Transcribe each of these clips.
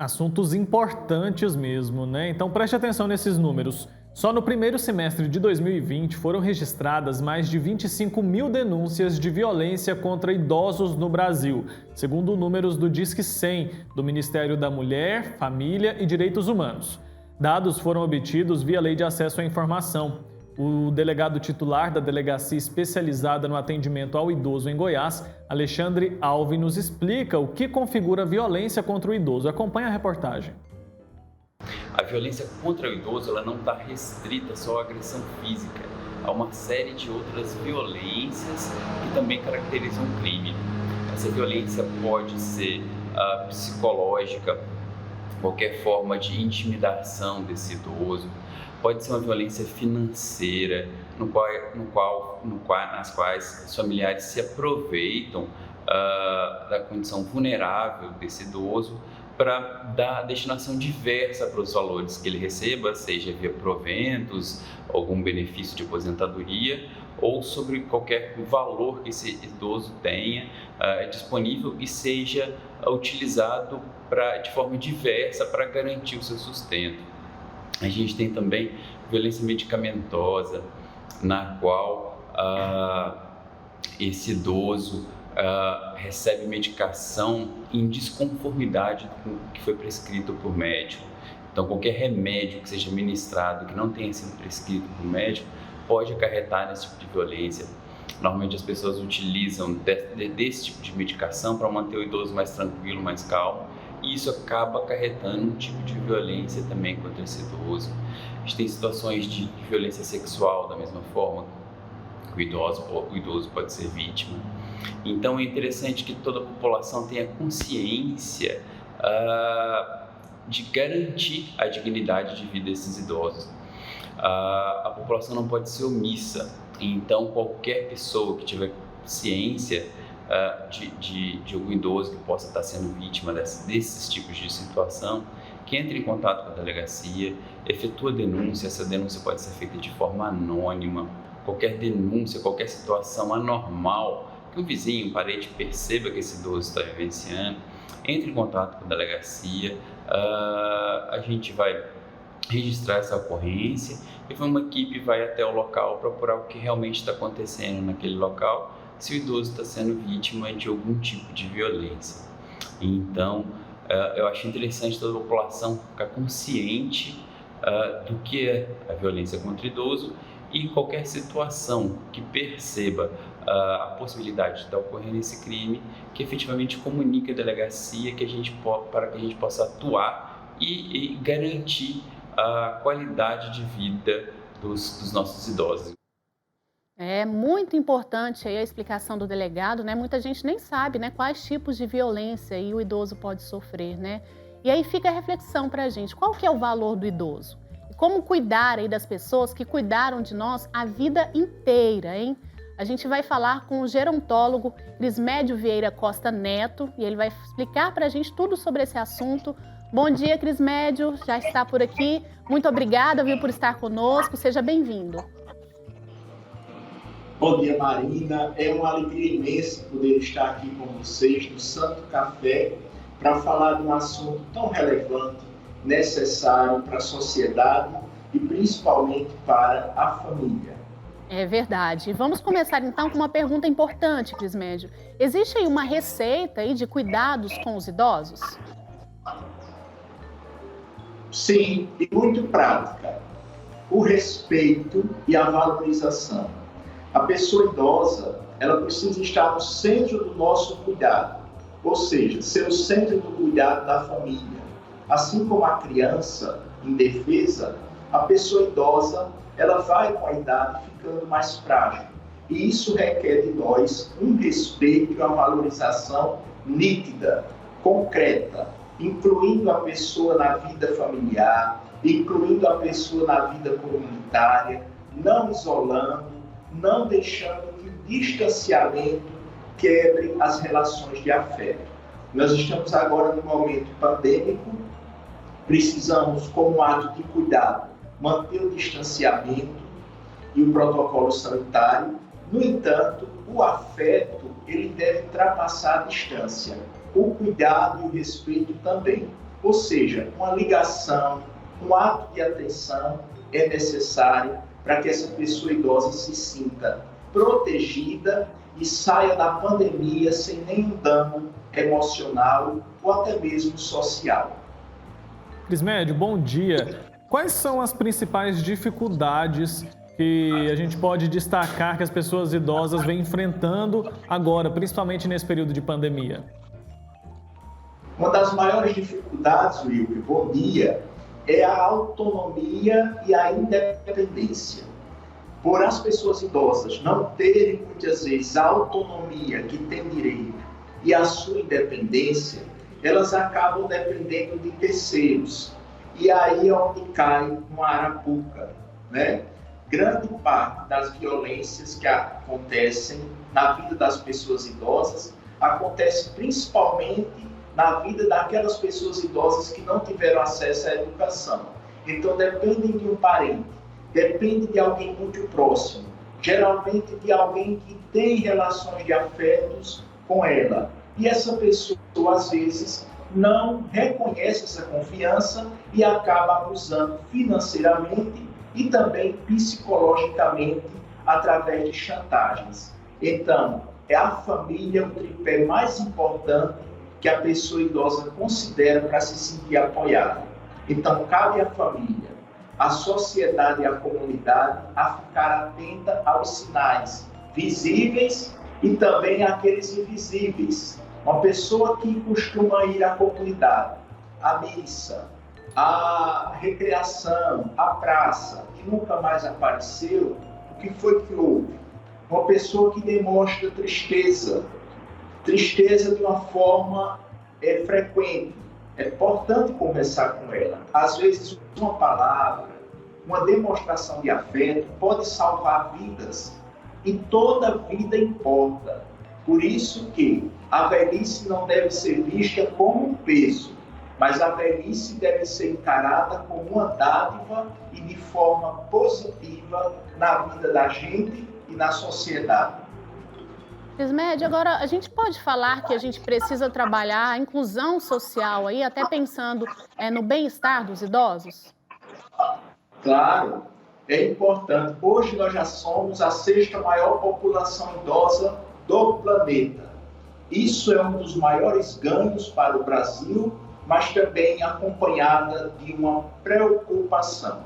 Assuntos importantes mesmo, né? Então preste atenção nesses números. Só no primeiro semestre de 2020 foram registradas mais de 25 mil denúncias de violência contra idosos no Brasil, segundo números do Disque 100, do Ministério da Mulher, Família e Direitos Humanos. Dados foram obtidos via Lei de Acesso à Informação. O delegado titular da Delegacia Especializada no Atendimento ao Idoso em Goiás, Alexandre Alves, nos explica o que configura a violência contra o idoso. Acompanhe a reportagem. A violência contra o idoso ela não está restrita só à agressão física. Há uma série de outras violências que também caracterizam o crime. Essa violência pode ser psicológica, qualquer forma de intimidação desse idoso, pode ser uma violência financeira, nas quais os familiares se aproveitam da condição vulnerável desse idoso para dar destinação diversa para os valores que ele receba, seja via proventos, algum benefício de aposentadoria ou sobre qualquer valor que esse idoso tenha disponível e seja utilizado de forma diversa para garantir o seu sustento. A gente tem também violência medicamentosa, na qual esse idoso recebe medicação em desconformidade com o que foi prescrito por médico. Então, qualquer remédio que seja ministrado que não tenha sido prescrito por médico pode acarretar nesse tipo de violência. Normalmente as pessoas utilizam desse tipo de medicação para manter o idoso mais tranquilo, mais calmo, e isso acaba acarretando um tipo de violência também contra esse idoso. A gente tem situações de violência sexual da mesma forma, que o idoso pode ser vítima. Então é interessante que toda a população tenha consciência de garantir a dignidade de vida desses idosos. A população não pode ser omissa, então qualquer pessoa que tiver ciência de algum idoso que possa estar sendo vítima desses tipos de situação, que entre em contato com a delegacia, efetua denúncia. Essa denúncia pode ser feita de forma anônima. Qualquer denúncia, qualquer situação anormal que um vizinho, um parente perceba que esse idoso está vivenciando, entre em contato com a delegacia, a gente vai registrar essa ocorrência e uma equipe vai até o local para apurar o que realmente está acontecendo naquele local, se o idoso está sendo vítima de algum tipo de violência. Então, eu acho interessante toda a população ficar consciente do que é a violência contra o idoso e em qualquer situação que perceba a possibilidade de estar ocorrendo esse crime, que efetivamente comunique a delegacia para que a gente possa atuar e garantir a qualidade de vida dos nossos idosos. É muito importante aí a explicação do delegado, né? Muita gente nem sabe, né, quais tipos de violência aí o idoso pode sofrer, né? E aí fica a reflexão para a gente, qual que é o valor do idoso? E como cuidar aí das pessoas que cuidaram de nós a vida inteira, hein? A gente vai falar com o gerontólogo Crismédio Vieira Costa Neto e ele vai explicar para a gente tudo sobre esse assunto. Bom dia, Crismédio, já está por aqui. Muito obrigada, viu, por estar conosco. Seja bem-vindo. Bom dia, Marina. É uma alegria imensa poder estar aqui com vocês no Santo Café para falar de um assunto tão relevante, necessário para a sociedade e principalmente para a família. É verdade. Vamos começar então com uma pergunta importante, Crismédio. Existe aí uma receita aí de cuidados com os idosos? Sim, e muito prática. O respeito e a valorização. A pessoa idosa, ela precisa estar no centro do nosso cuidado, ou seja, ser o centro do cuidado da família. Assim como a criança indefesa, a pessoa idosa, ela vai com a idade ficando mais frágil. E isso requer de nós um respeito e uma valorização nítida, concreta, incluindo a pessoa na vida familiar, incluindo a pessoa na vida comunitária, não isolando, não deixando que o distanciamento quebre as relações de afeto. Nós estamos agora no momento pandêmico, precisamos, como ato de cuidado, manter o distanciamento e o protocolo sanitário. No entanto, o afeto ele deve ultrapassar a distância, o cuidado e o respeito também. Ou seja, uma ligação, um ato de atenção é necessário para que essa pessoa idosa se sinta protegida e saia da pandemia sem nenhum dano emocional ou até mesmo social. Crismédio, bom dia. Quais são as principais dificuldades que a gente pode destacar que as pessoas idosas vêm enfrentando agora, principalmente nesse período de pandemia? Uma das maiores dificuldades, Wilker, bom dia, é a autonomia e a independência. Por as pessoas idosas não terem, muitas vezes, a autonomia que tem direito e a sua independência, elas acabam dependendo de terceiros. E aí é onde cai uma arapuca, né? Grande parte das violências que acontecem na vida das pessoas idosas acontece principalmente na vida daquelas pessoas idosas que não tiveram acesso à educação. Então dependem de um parente, depende de alguém muito próximo, geralmente de alguém que tem relações de afetos com ela. E essa pessoa, às vezes, não reconhece essa confiança e acaba abusando financeiramente e também psicologicamente através de chantagens. Então, é a família o tripé mais importante que a pessoa idosa considera para se sentir apoiada. Então, cabe à família, à sociedade e à comunidade a ficar atenta aos sinais visíveis e também àqueles invisíveis. Uma pessoa que costuma ir à comunidade, à missa, à recreação, à praça, e nunca mais apareceu, o que foi que houve? Uma pessoa que demonstra tristeza de uma forma frequente. É importante conversar com ela. Às vezes, uma palavra, uma demonstração de afeto pode salvar vidas, e toda vida importa. Por isso que a velhice não deve ser vista como um peso, mas a velhice deve ser encarada como uma dádiva e de forma positiva na vida da gente e na sociedade. Crismédio, agora a gente pode falar que a gente precisa trabalhar a inclusão social aí, até pensando no bem-estar dos idosos? Claro, é importante. Hoje nós já somos a 6ª maior população idosa do planeta. Isso é um dos maiores ganhos para o Brasil, mas também acompanhada de uma preocupação.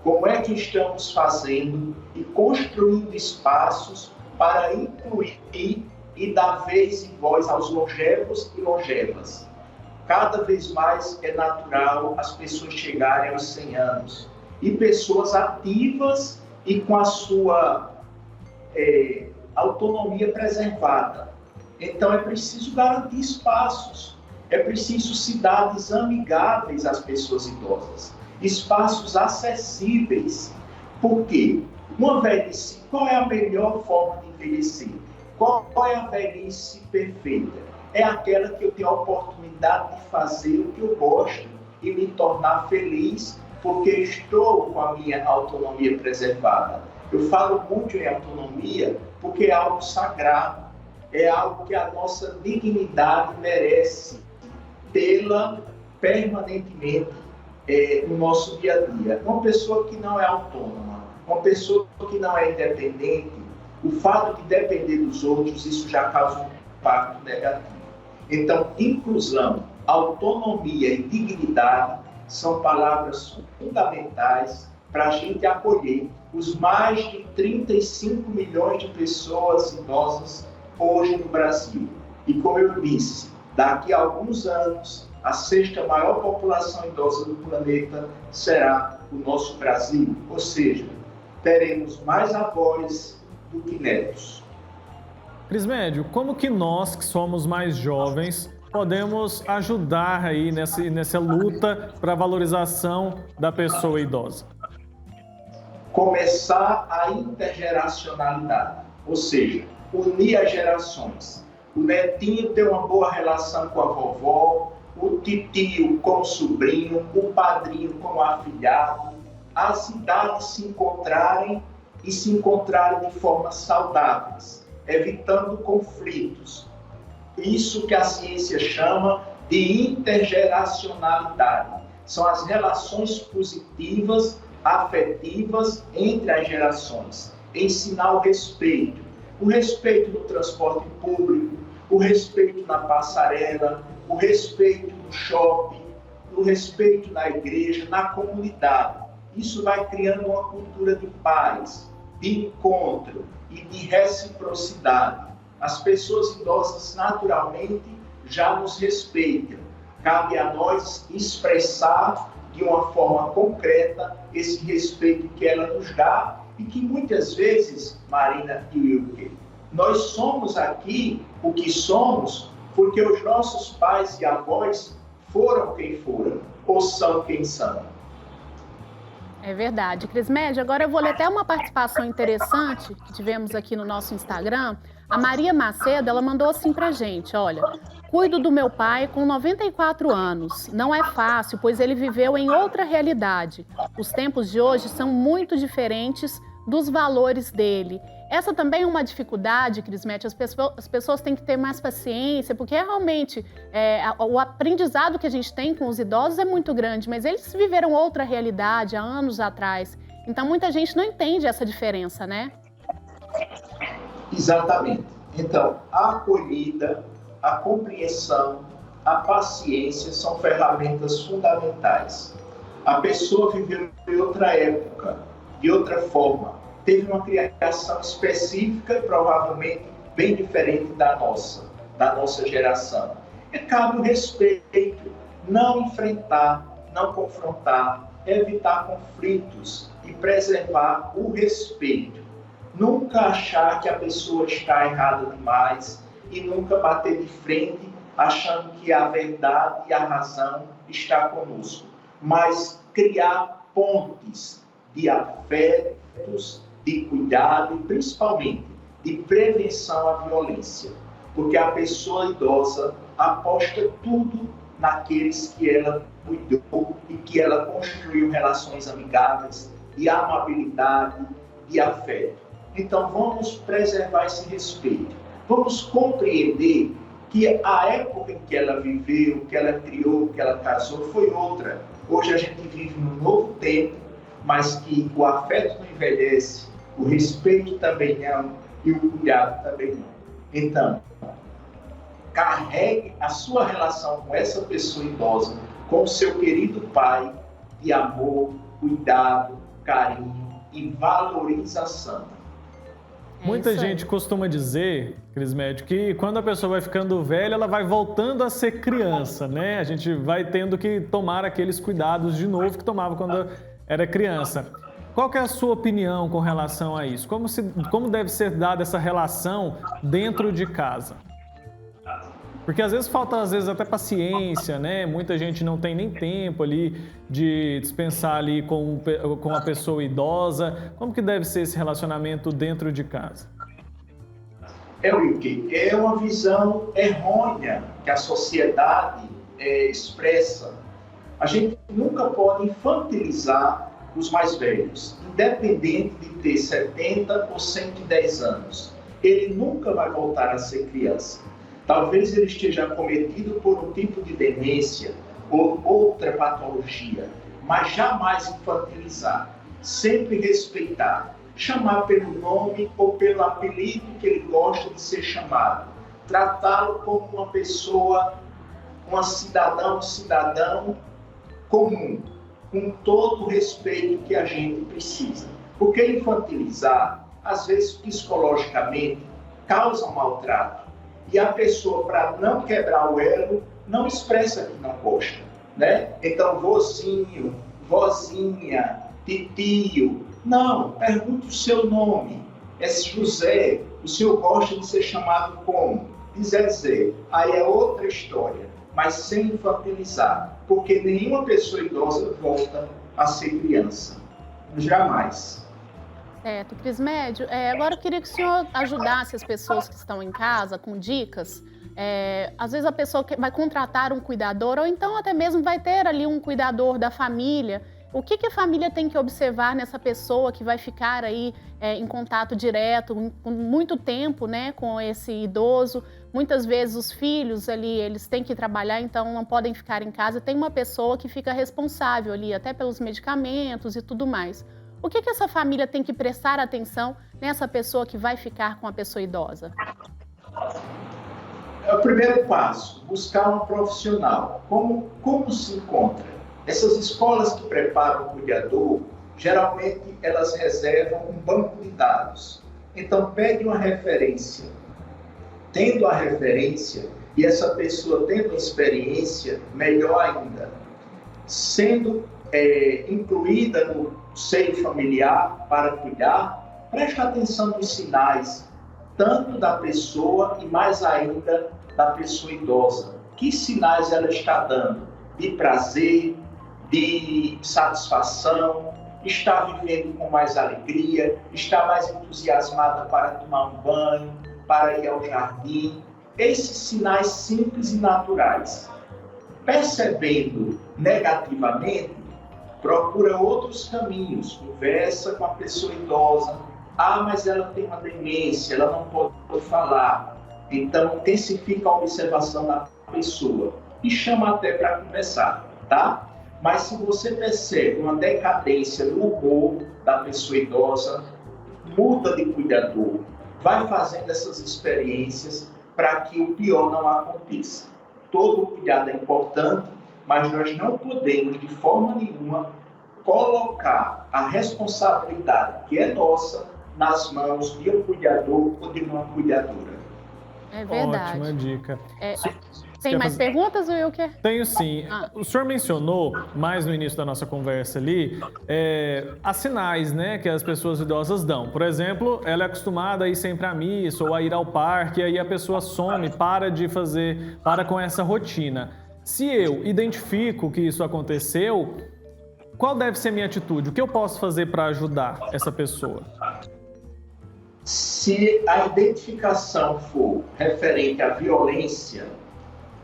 Como é que estamos fazendo e construindo espaços para incluir e dar vez e voz aos longevos e longevas? Cada vez mais é natural as pessoas chegarem aos 100 anos e pessoas ativas e com a sua autonomia preservada. Então é preciso garantir espaços, é preciso cidades amigáveis às pessoas idosas, espaços acessíveis. Por quê? Uma velhice, qual é a melhor forma de envelhecer? Qual é a velhice perfeita? É aquela que eu tenho a oportunidade de fazer o que eu gosto e me tornar feliz porque estou com a minha autonomia preservada. Eu falo muito em autonomia porque é algo sagrado, é algo que a nossa dignidade merece tê-la permanentemente no nosso dia a dia. Uma pessoa que não é autônoma, uma pessoa que não é independente, o fato de depender dos outros, isso já causa um impacto negativo. Então, inclusão, autonomia e dignidade são palavras fundamentais para a gente acolher os mais de 35 milhões de pessoas idosas hoje no Brasil. E como eu disse, daqui a alguns anos, a 6ª maior população idosa do planeta será o nosso Brasil, ou seja, teremos mais avós do que netos. Crismédio, como que nós, que somos mais jovens, podemos ajudar aí nessa luta para a valorização da pessoa idosa? Começar a intergeracionalidade, ou seja, unir as gerações. O netinho ter uma boa relação com a vovó, o titio com o sobrinho, o padrinho com o afilhado, as idades se encontrarem e se encontrarem de forma saudáveis, evitando conflitos. Isso que a ciência chama de intergeracionalidade. São as relações positivas, afetivas entre as gerações. Ensinar o respeito no transporte público, o respeito na passarela, o respeito no shopping, o respeito na igreja, na comunidade. Isso vai criando uma cultura de paz, de encontro e de reciprocidade. As pessoas idosas naturalmente já nos respeitam. Cabe a nós expressar de uma forma concreta esse respeito que ela nos dá e que muitas vezes, Marina e Wilker, nós somos aqui o que somos porque os nossos pais e avós foram quem foram ou são quem são. É verdade, Crismédio. Agora eu vou ler até uma participação interessante que tivemos aqui no nosso Instagram. A Maria Macedo, ela mandou assim pra gente, olha: cuido do meu pai com 94 anos. Não é fácil, pois ele viveu em outra realidade. Os tempos de hoje são muito diferentes dos valores dele. Essa também é uma dificuldade, Crismédio. As pessoas têm que ter mais paciência, porque realmente o aprendizado que a gente tem com os idosos é muito grande, mas eles viveram outra realidade há anos atrás. Então, muita gente não entende essa diferença, né? Exatamente. Então, a acolhida, a compreensão, a paciência são ferramentas fundamentais. A pessoa viveu em outra época, de outra forma, teve uma criação específica e provavelmente bem diferente da nossa geração. E cabe o respeito, não enfrentar, não confrontar, evitar conflitos e preservar o respeito. Nunca achar que a pessoa está errada demais e nunca bater de frente achando que a verdade e a razão está conosco, mas criar pontes de afetos, de cuidado e principalmente de prevenção à violência, porque a pessoa idosa aposta tudo naqueles que ela cuidou e que ela construiu relações amigáveis, de amabilidade, de afeto. Então vamos preservar esse respeito, vamos compreender que a época em que ela viveu, que ela criou, que ela casou foi outra. Hoje a gente vive num novo tempo, mas que o afeto não envelhece, o respeito também não e o cuidado também não. Então, carregue a sua relação com essa pessoa idosa, com o seu querido pai, de amor, cuidado, carinho e valorização. Muita gente costuma dizer, Crismédio, que quando a pessoa vai ficando velha, ela vai voltando a ser criança, né? A gente vai tendo que tomar aqueles cuidados de novo que tomava quando era criança. Qual que é a sua opinião com relação a isso? Como deve ser dada essa relação dentro de casa? Porque às vezes falta até paciência, né? Muita gente não tem nem tempo ali de dispensar ali com a pessoa idosa. Como que deve ser esse relacionamento dentro de casa? Wilker, é uma visão errônea que a sociedade expressa. A gente nunca pode infantilizar os mais velhos, independente de ter 70 ou 110 anos. Ele nunca vai voltar a ser criança. Talvez ele esteja acometido por um tipo de demência ou outra patologia, mas jamais infantilizar, sempre respeitar, chamar pelo nome ou pelo apelido que ele gosta de ser chamado, tratá-lo como uma pessoa, um cidadão comum, com todo o respeito que a gente precisa. Porque infantilizar, às vezes psicologicamente, causa um maltrato. E a pessoa, para não quebrar o elo, não expressa que não gosta, né? Então, vozinho, vozinha, titio. Não, pergunte o seu nome. É José, o senhor gosta de ser chamado como? De Zezé. Aí é outra história, mas sem infantilizar, porque nenhuma pessoa idosa volta a ser criança. Jamais. Certo, Crismédio. Agora eu queria que o senhor ajudasse as pessoas que estão em casa com dicas. Às vezes a pessoa vai contratar um cuidador ou então até mesmo vai ter ali um cuidador da família. O que a família tem que observar nessa pessoa que vai ficar aí em contato direto, com muito tempo, né, com esse idoso? Muitas vezes os filhos ali, eles têm que trabalhar, então não podem ficar em casa. Tem uma pessoa que fica responsável ali, até pelos medicamentos e tudo mais. O que essa família tem que prestar atenção nessa pessoa que vai ficar com a pessoa idosa? É o primeiro passo, buscar um profissional. Como se encontra? Essas escolas que preparam o cuidador, geralmente elas reservam um banco de dados. Então, pegue uma referência. Tendo a referência e essa pessoa tendo experiência, melhor ainda. Sendo incluída no seio familiar para cuidar, preste atenção nos sinais, tanto da pessoa e mais ainda da pessoa idosa. Que sinais ela está dando? De prazer, de satisfação, está vivendo com mais alegria, está mais entusiasmada para tomar um banho, para ir ao jardim. Esses sinais simples e naturais. Percebendo negativamente, procura outros caminhos, conversa com a pessoa idosa. Ah, mas ela tem uma demência, ela não pode falar. Então, intensifica a observação da pessoa e chama até para conversar, tá? Mas se você percebe uma decadência no humor da pessoa idosa, muda de cuidador, vai fazendo essas experiências para que o pior não aconteça. Todo cuidado é importante, mas nós não podemos, de forma nenhuma, colocar a responsabilidade que é nossa nas mãos de um cuidador ou de uma cuidadora. É verdade. Ótima dica. Tem mais perguntas, Wilker? Tenho sim. O senhor mencionou, mais no início da nossa conversa ali, as sinais, né, que as pessoas idosas dão. Por exemplo, ela é acostumada a ir sempre à missa ou a ir ao parque, e aí a pessoa some, para com essa rotina. Se eu identifico que isso aconteceu, qual deve ser a minha atitude? O que eu posso fazer para ajudar essa pessoa? Se a identificação for referente à violência,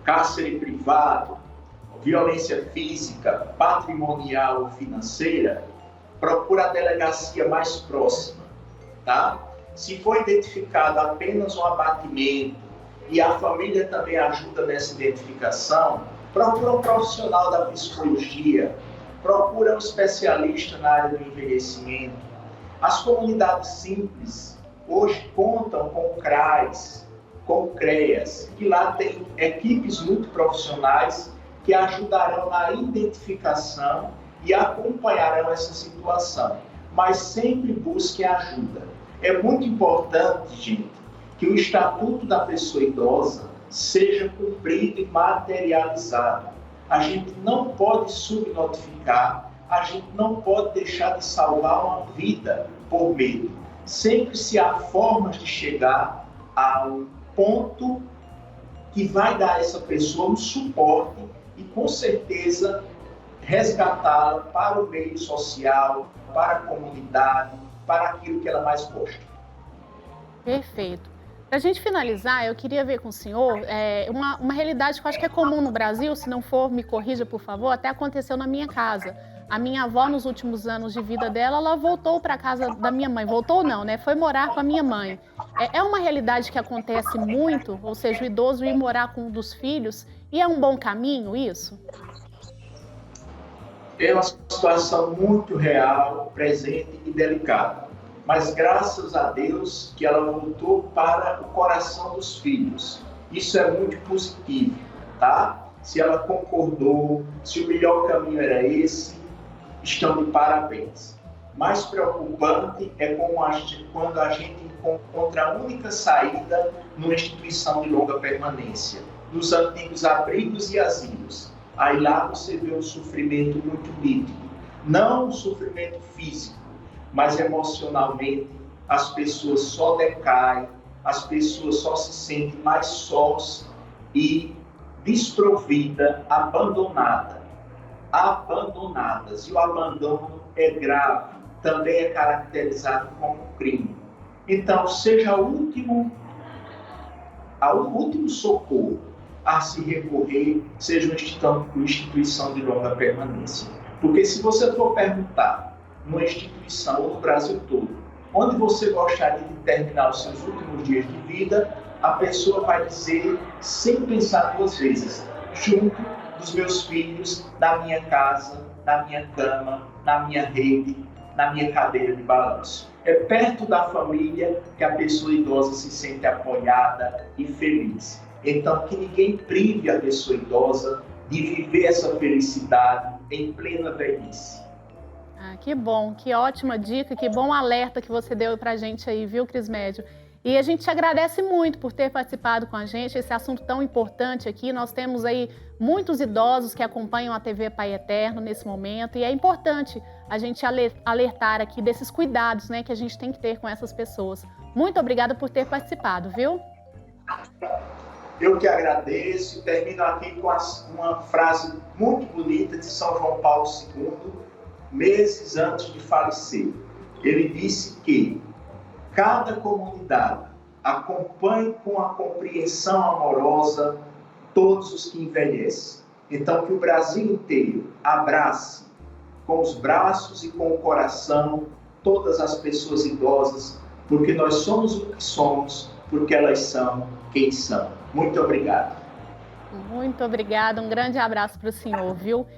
cárcere privado, violência física, patrimonial ou financeira, procura a delegacia mais próxima, tá? Se for identificado apenas um abatimento e a família também ajuda nessa identificação, procura um profissional da psicologia, procura um especialista na área do envelhecimento. As comunidades simples hoje contam com o CRAS, com o CREAS, que lá tem equipes muito profissionais que ajudarão na identificação e acompanharão essa situação, mas sempre busquem ajuda. É muito importante, gente, que o Estatuto da Pessoa Idosa seja cumprido e materializado. A gente não pode subnotificar, a gente não pode deixar de salvar uma vida por medo. Sempre se há formas de chegar a um ponto que vai dar a essa pessoa um suporte e, com certeza, resgatá-la para o meio social, para a comunidade, para aquilo que ela mais gosta. Perfeito. Para a gente finalizar, eu queria ver com o senhor uma realidade que eu acho que é comum no Brasil, se não for, me corrija, por favor, até aconteceu na minha casa. A minha avó, nos últimos anos de vida dela, ela voltou para a casa da minha mãe. Voltou não, né? Foi morar com a minha mãe. É uma realidade que acontece muito, ou seja, o idoso ir morar com um dos filhos, e é um bom caminho isso? É uma situação muito real, presente e delicada. Mas graças a Deus que ela voltou para o coração dos filhos. Isso é muito positivo, tá? Se ela concordou, se o melhor caminho era esse, estão de parabéns. Mais preocupante é quando a gente encontra a única saída numa instituição de longa permanência, nos antigos abrigos e asilos. Aí lá você vê um sofrimento muito nítido. Não um sofrimento físico, mas emocionalmente as pessoas só decaem, as pessoas só se sentem mais sós e desprovidas, abandonadas. E o abandono é grave, também é caracterizado como crime. Então, seja o último socorro a se recorrer, seja uma instituição de longa permanência. Porque se você for perguntar numa instituição ou no Brasil todo, onde você gostaria de terminar os seus últimos dias de vida, a pessoa vai dizer, sem pensar duas vezes, junto dos meus filhos, na minha casa, na minha cama, na minha rede, na minha cadeira de balanço. É perto da família que a pessoa idosa se sente apoiada e feliz. Então, que ninguém prive a pessoa idosa de viver essa felicidade em plena velhice. Ah, que bom, que ótima dica, que bom alerta que você deu pra gente aí, viu, Crismédio? E a gente te agradece muito por ter participado com a gente, esse assunto tão importante aqui. Nós temos aí muitos idosos que acompanham a TV Pai Eterno nesse momento e é importante a gente alertar aqui desses cuidados, né, que a gente tem que ter com essas pessoas. Muito obrigada por ter participado, viu? Eu que agradeço e termino aqui com uma frase muito bonita de São João Paulo II, meses antes de falecer. Ele disse que cada comunidade acompanhe com a compreensão amorosa todos os que envelhecem. Então, que o Brasil inteiro abrace com os braços e com o coração todas as pessoas idosas, porque nós somos o que somos, porque elas são quem são. Muito obrigado. Muito obrigada, um grande abraço para o senhor, viu?